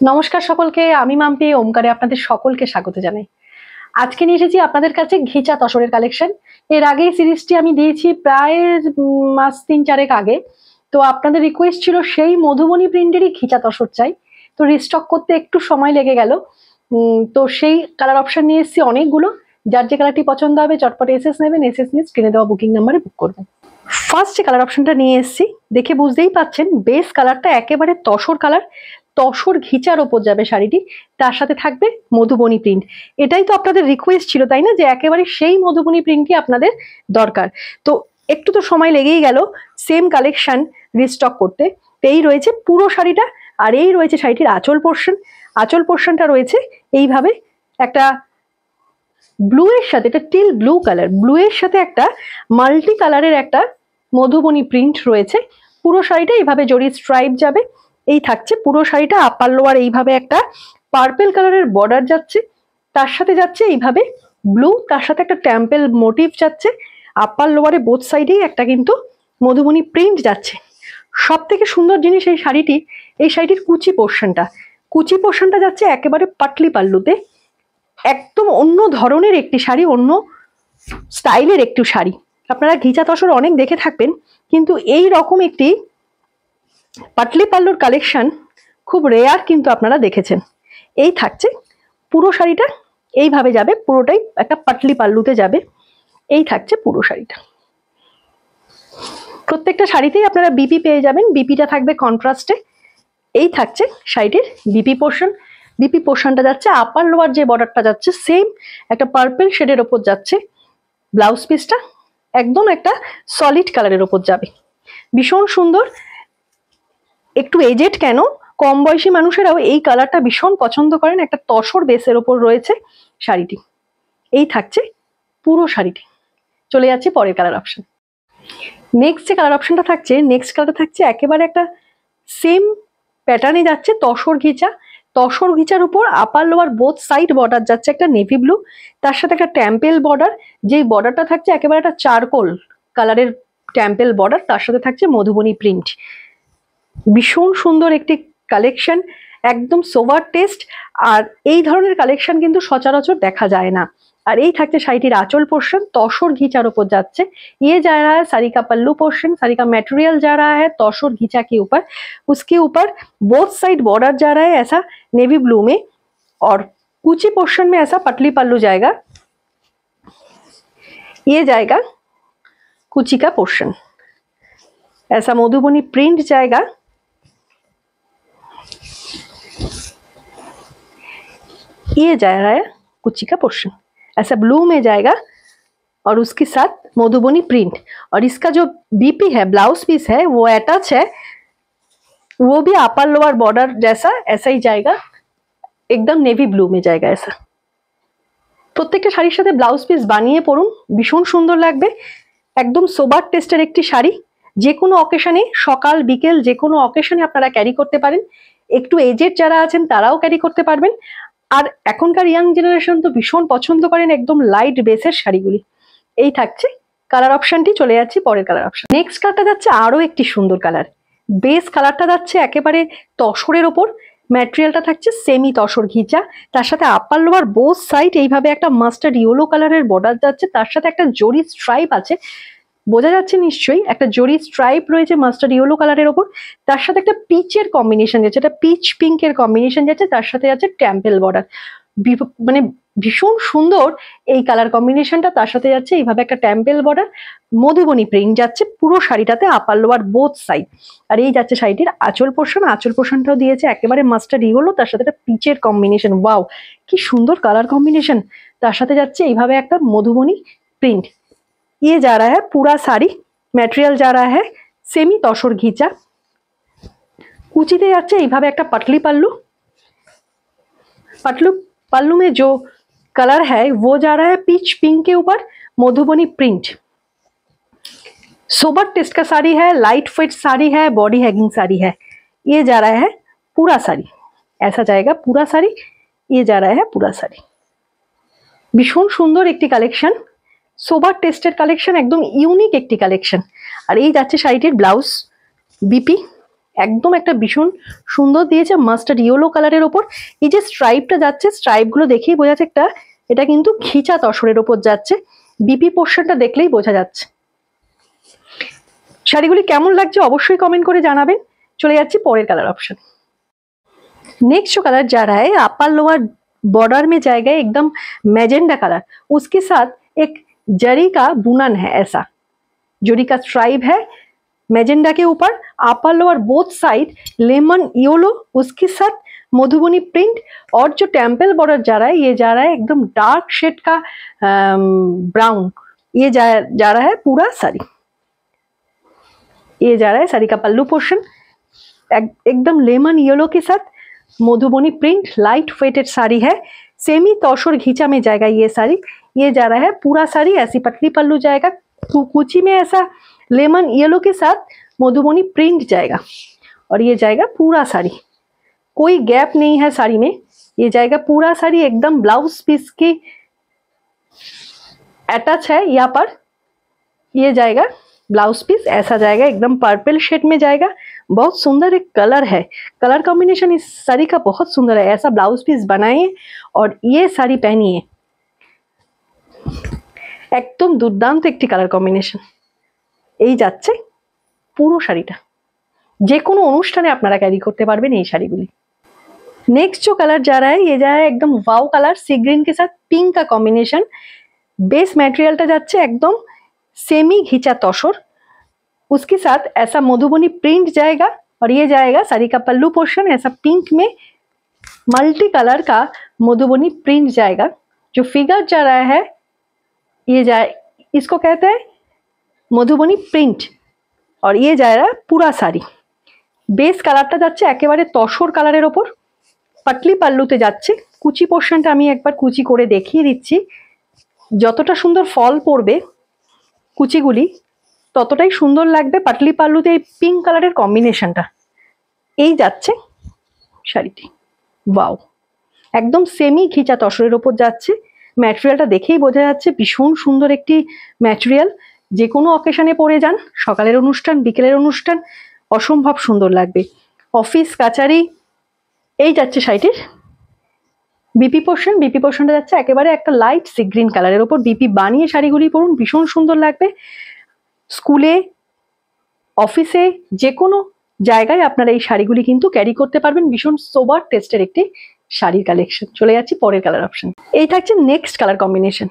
নমস্কার সকলকে, আমি মাম্পি ওমকারে আপনাদের সকলকে স্বাগত জানাই। আজকে নিয়ে এসেছি আপনাদের কাছে ঘিচা তসরের কালেকশন। এর আগে এই সিরিজটি আমি দিয়েছি প্রায় মাস 3-4 আগে। তো আপনাদের রিকোয়েস্ট ছিল সেই মধুবনী প্রিন্টেরই ঘিচা তসর চাই। তো রিস্টক করতে একটু সময় লেগে গেল। তো সেই কালার অপশন নিয়ে এসেছি অনেকগুলো। যার যে কালারটি পছন্দ হবে চটপট এসএস নেবেন, এসএস নিয়ে স্ক্রিনে দেওয়া বুকিং নাম্বারে বুক করবেন। ফার্স্ট যে কালার অপশনটা নিয়ে এসেছি, দেখে বুঝতেই পাচ্ছেন বেস কালারটা একেবারে তসর কালার। তসর ঘিচার ওপর যাবে শাড়িটি, তার সাথে থাকবে মধুবনী প্রিন্ট। এটাই তো আপনাদের রিকোয়েস্ট ছিল, তাই না, যে একেবারে সেই মধুবনী প্রিন্টই আপনাদের দরকার। তো একটু তো সময় লেগেই গেল সেম কালেকশন রিস্টক করতে। এই রয়েছে পুরো শাড়িটা, আর এই রয়েছে শাড়িটির আঁচল পোর্শন। আঁচল পোর্শনটা রয়েছে এইভাবে একটা ব্লু এর সাথে, এটা টিল ব্লু কালার, ব্লু এর সাথে একটা মাল্টি কালারের একটা মধুবনী প্রিন্ট রয়েছে। পুরো শাড়িটা এইভাবে জরি স্ট্রাইপ যাবে। এই থাকছে পুরো শাড়িটা। আপার লোয়ার এইভাবে একটা পার্পেল কালারের বর্ডার যাচ্ছে, তার সাথে যাচ্ছে এইভাবে ব্লু, তার সাথে একটা টেম্পেল মোটিভ যাচ্ছে। আপার লোয়ারে বোথ সাইডেই একটা কিন্তু মধুবনী প্রিন্ট যাচ্ছে। সব থেকে সুন্দর জিনিস এই শাড়িটির কুচি পোর্শনটা যাচ্ছে একেবারে পাটলি পাল্লুতে। একদম অন্য ধরনের একটি শাড়ি, অন্য স্টাইলের একটি শাড়ি। আপনারা ঘিচা তসর অনেক দেখে থাকবেন, কিন্তু এই রকম একটি পাটলি পাল্লুর কালেকশন খুব রেয়ার কিন্তু আপনারা দেখেছেন। এই থাকছে পুরো শাড়িটা, এইভাবে যাবে, পুরোটাই একটা পাটলি পাল্লুতে যাবে। এই থাকছে পুরো শাড়িটা। প্রত্যেকটা শাড়িতেই আপনারা বিপি পেয়ে যাবেন, বিপিটা থাকবে কন্ট্রাস্টে। এই থাকছে শাড়িটির বিপি পোর্শনটা যাচ্ছে। আপার লোয়ার যে বর্ডারটা যাচ্ছে সেম একটা পার্পল শেডের ওপর যাচ্ছে। ব্লাউজ পিসটা একদম একটা সলিড কালারের ওপর যাবে, ভীষণ সুন্দর। একটু এজেড কেন, কম বয়সী মানুষেরাও এই কালারটা ভীষণ পছন্দ করেন। একটা তসর বেসের ওপর রয়েছে শাড়িটি। এই থাকছে পুরো শাড়িটি। চলে যাচ্ছে পরের কালার অপশন। নেক্সট যে কালার অপশনটা থাকছে, নেক্সট কালারটা থাকছে একেবারে একটা সেম প্যাটার্নে যাচ্ছে তসর ঘিচার উপর upper lower both side border যাচ্ছে একটা নেভি ব্লু, তার সাথে একটা টেম্পেল বর্ডার। যেই বর্ডারটা থাকছে একেবারে একটা চারকোল কালারের টেম্পেল বর্ডার, তার সাথে থাকছে মধুবনী প্রিন্ট। ভীষণ সুন্দর একটি কালেকশন, একদম সোভার টেস্ট। আর এই ধরনের কালেকশন কিন্তু সচরাচর দেখা যায় না। আর এই থাকছে শাড়িটির আঁচল পোর্शन, तसर घिचार ऊपर जाচ্ছে। ये जा रहा है साड़ी का पल्लू पोर्शन, साड़ी का मटेरियल जा रहा है तसर घिचा के ऊपर। उसके ऊपर बोथ साइड बॉर्डर जा रहा है ऐसा नेवी ब्लू में, और कुची पोर्शन में ऐसा पटली पल्लू जाएगा। ये जाएगा कुची का पोर्शन, ऐसा मधुबनी प्रिंट जाएगा। ये जा रहा है कुची का पोर्शन, ऐसा ब्लू में जाएगा और उसके साथ मधुबनी प्रिंट। और इसका जो बीपी है, ब्लाउज पीस है, वो अटैच है, वो भी अपर लोअर बॉर्डर जैसा ऐसा ही जाएगा, एकदम नेवी ब्लू में जाएगा ऐसा। প্রত্যেকটা শাড়ির সাথে ব্লাউজ পিস বানিয়ে পরুন, ভীষণ সুন্দর লাগবে। একদম সোবার টেস্টের একটি শাড়ি, যে কোনো অকেশনে, সকাল বিকেল যে কোনো অকেশনে আপনারা ক্যারি করতে পারেন। একটু এজেড যারা আছেন তারাও ক্যারি করতে পারবেন। আর এখনকার ইয়াং জেনারেশন তো ভীষণ পছন্দ করেন একদম লাইট বেসের শাড়িগুলি। এই থাকছে কালার অপশনটি। চলে যাচ্ছি পরের কালার অপশন। নেক্সট কালারটা যাচ্ছে আরো একটি সুন্দর কালার। বেস কালারটা যাচ্ছে একেবারে তসরের ওপর, ম্যাটেরিয়ালটা থাকছে সেমি তসর ঘিচা, তার সাথে আপার লোয়ার বোথ সাইড এইভাবে একটা মাস্টার্ড ইয়েলো কালারের বর্ডার যাচ্ছে, তার সাথে একটা জরি স্ট্রাইপ আছে, বোঝা যাচ্ছে নিশ্চয়ই একটা জরি স্ট্রাইপ রয়েছে মাস্টার্ড ইয়েলো কালারের ওপর। তার সাথে একটা পিচের কম্বিনেশন যাচ্ছে, এটা পিচ পিঙ্কের কম্বিনেশন যাচ্ছে, তার সাথে আছে টেম্পেল বর্ডার। মানে ভীষণ সুন্দর এই কালার কম্বিনেশনটা। তার সাথে যাচ্ছে এইভাবে একটা টেম্পেল বর্ডার, মধুবনী প্রিন্ট যাচ্ছে পুরো শাড়িটাতে আপার লোয়ার বোথ সাইড। আর এই যাচ্ছে শাড়িটির আঁচল পোর্শন, আঁচল পোর্শনটাও দিয়েছে একেবারে মাস্টার্ড ইয়েলো, তার সাথে একটা পিচের কম্বিনেশন। ওয়াও, কি সুন্দর কালার কম্বিনেশন। তার সাথে যাচ্ছে এইভাবে একটা মধুবনী প্রিন্ট। ये जा रहा है पूरा साड़ी, मटेरियल जा रहा है सेमी तसर घिचा। कुचिते जाচ্ছে এইভাবে একটা पटली पल्लू, पल्लू में जो कलर है वो जा रहा है पीच पिंक के ऊपर मधुबनी प्रिंट। सोबर टेस्ट का साड़ी है, लाइट वेट साड़ी है, बॉडी हैगिंग साड़ी है। ये जा रहा है पूरा साड़ी, ऐसा जाएगा पूरा साड़ी। ये जा रहा है पूरा साड़ी। भीषण सुंदर একটি কালেকশন, সোবার টেস্টের কালেকশন, একদম ইউনিক একটি কালেকশন। আর এই যাচ্ছে শাড়িটির ব্লাউজ, বিপি একদম একটা ভীষণ সুন্দর দিয়েছে মাস্টার্ড ইয়েলো কালারের ওপর। এই যে স্ট্রাইপটা যাচ্ছে, স্ট্রাইপগুলো দেখেই বোঝা যাচ্ছে এটা কিন্তু ঘিচা তসরের ওপর যাচ্ছে। বিপি পোর্শনটা দেখলেই বোঝা যাচ্ছে। শাড়িগুলি কেমন লাগছে অবশ্যই কমেন্ট করে জানাবেন। চলে যাচ্ছি পরের কালার ऑप्शन। नेक्स्ट जो कलर जा रहा है अपर लोअर बॉर्डर में जाएगा एकदम मैजेंडा कलर, उसके साथ एक जरी का बुनन है, ऐसा जरी का स्ट्राइप है मैजेंडा के ऊपर, upper lower both side lemon yellow, उसके साथ मधुबनी प्रिंट। और जो टेम्पल बॉर्डर जा रहा है ये जा रहा है एकदम डार्क शेड का ब्राउन। ये जा रहा है पूरा साड़ी, ये जा रहा है साड़ी का पल्लू पोर्शन एकदम लेमन येलो के साथ Madhubani print. Light weighted sari है, सेमी तौशर घिचा में जाएगा ये साड़ी। ये जा रहा है पूरा साड़ी ऐसी पतली पल्लू जाएगा, कुची में ऐसा लेमन येलो के साथ मधुबनी प्रिंट जाएगा। और ये जाएगा पूरा साड़ी, कोई गैप नहीं है साड़ी में, ये जाएगा पूरा साड़ी एकदम ब्लाउज पीस की अटैच है यहाँ पर। ये जाएगा ब्लाउज पीस ऐसा जाएगा एकदम पर्पल शेड में जाएगा। बहुत सुंदर एक कलर है, कलर कॉम्बिनेशन इस साड़ी का बहुत सुंदर है। ऐसा ब्लाउज पीस बनाइए और ये साड़ी पहनिए, एकदम दुर्दांत एक कलर कॉम्बिनेशन। এই যাচ্ছে পুরো শাড়িটা, যে কোনো অনুষ্ঠানে আপনারা ক্যারি করতে পারবেন এই শাড়িগুলি। नेक्स्ट जो कलर जा रहा है ये जा रहा है एकदम वाव कलर, सी ग्रीन के साथ पिंक का कॉम्बिनेशन। बेस मटेरियलটা যাচ্ছে একদম सेमी घिचा तौशर, उसके साथ ऐसा मधुबनी प्रिंट जाएगा। और ये जाएगा साड़ी का पल्लू पोर्शन, ऐसा पिंक में मल्टी कलर का मधुबनी प्रिंट जाएगा। जो फिगर जा रहा है ये जाए, इसको कहते हैं मधुबनी प्रिंट। और ये जा रहा है पूरा साड़ी। बेस कलरটা যাচ্ছে একেবারে তসর কালারের ওপর, পাটলি পাল্লুতে যাচ্ছে। কুচি পোর্শনটা আমি একবার কুচি করে দেখিয়ে দিচ্ছি। যতটা সুন্দর ফল পড়বে কুচিগুলি ততটাই সুন্দর লাগবে পাটলি পাল্লুতে এই পিঙ্ক কালারের কম্বিনেশনটা। এই যাচ্ছে শাড়িটি, ওয়াও একদম সেমি ঘিচা তসরের ওপর যাচ্ছে। ম্যাটেরিয়ালটা দেখেই বোঝা যাচ্ছে ভীষণ সুন্দর একটি ম্যাটেরিয়াল। যে কোনো অকেশনে পরে যান, সকালের অনুষ্ঠান বিকেলের অনুষ্ঠান অসম্ভব সুন্দর লাগবে। অফিস কাচারি এই যাচ্ছে শাড়িটির বিপি পোর্শন। বিপি পোর্শনটা যাচ্ছে একেবারে একটা লাইট সি গ্রিন কালারের ওপর। বিপি বানিয়ে শাড়িগুলি পরুন, ভীষণ সুন্দর লাগবে। স্কুলে অফিসে যে কোনো জায়গায় আপনারা এই শাড়িগুলি কিন্তু ক্যারি করতে পারবেন। ভীষণ সোবার টেস্টের একটি শাড়ির কালেকশন। চলে যাচ্ছি পরের কালার অপশন। এই থাকছে নেক্সট কালার কম্বিনেশন,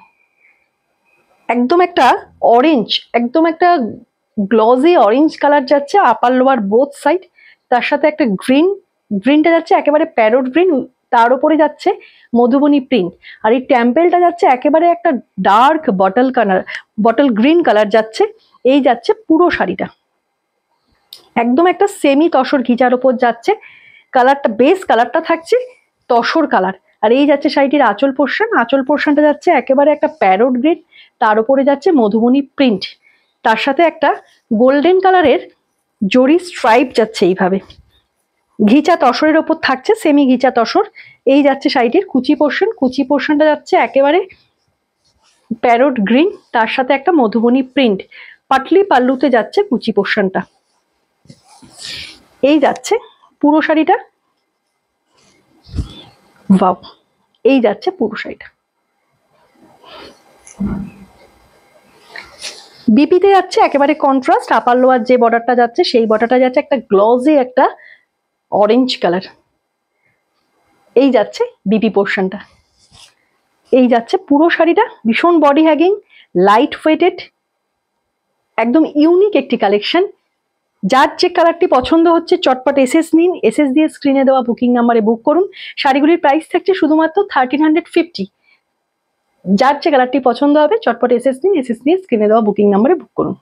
একদম একটা অরেঞ্জ, একদম একটা গ্লজি অরেঞ্জ কালার যাচ্ছে আপার লোয়ার বোথ সাইড। তার সাথে একটা গ্রিন, গ্রিনটা যাচ্ছে একেবারে প্যারট গ্রিন, তার উপরে যাচ্ছে মধুবনী প্রিন্ট। আর এই টেম্পেলটা যাচ্ছে একেবারে একটা ডার্ক বটল গ্রিন কালার যাচ্ছে। এই যাচ্ছে পুরো শাড়িটা একদম একটা সেমি তসর ঘিচার ওপর যাচ্ছে। কালারটা বেস কালারটা থাকছে তসর কালার। আর এই যাচ্ছে শাড়িটির আঁচল পোর্শন। আঁচল পোর্শনটা যাচ্ছে একেবারে একটা প্যারট গ্রিন, তার উপরে যাচ্ছে মধুবনী প্রিন্ট। তার সাথে একটা গোল্ডেন কালারের জরি স্ট্রাইপ যাচ্ছে এইভাবে। ঘিচা তসরের ওপর থাকছে সেমি ঘিচা তসর। এই যাচ্ছে শাড়িটির কুচি পোর্শন। কুচি পোর্শনটা যাচ্ছে একেবারে প্যারট গ্রিন, তার সাথে একটা মধুবনী প্রিন্ট। পাটলি পাল্লুতে যাচ্ছে কুচি পোর্শনটা। এই যাচ্ছে পুরো শাড়িটা, ওয়াও এই যাচ্ছে পুরো শাড়িটা। বিপিতে যাচ্ছে একেবারে কন্ট্রাস্ট, আপার লোয়ার যে বর্ডারটা যাচ্ছে সেই বর্ডারটা যাচ্ছে একটা গ্লজি একটা অরেঞ্জ কালার। এই যাচ্ছে বিপি পোর্শনটা। এই যাচ্ছে পুরো শাড়িটা ভীষণ বডি হ্যাগিং, লাইট ওয়েটেড, একদম ইউনিক একটি কালেকশন। যার যে কালারটি পছন্দ হচ্ছে চটপট এসএস নিন, এসএস দিয়ে স্ক্রিনে দেওয়া বুকিং নাম্বারে বুক করুন। শাড়িগুলির প্রাইস থাকছে শুধুমাত্র 1350। যার যে কালারটি পছন্দ হবে চটপট এসএস নিন, এসএস দিয়ে স্ক্রিনে দেওয়া বুকিং নাম্বারে বুক করুন।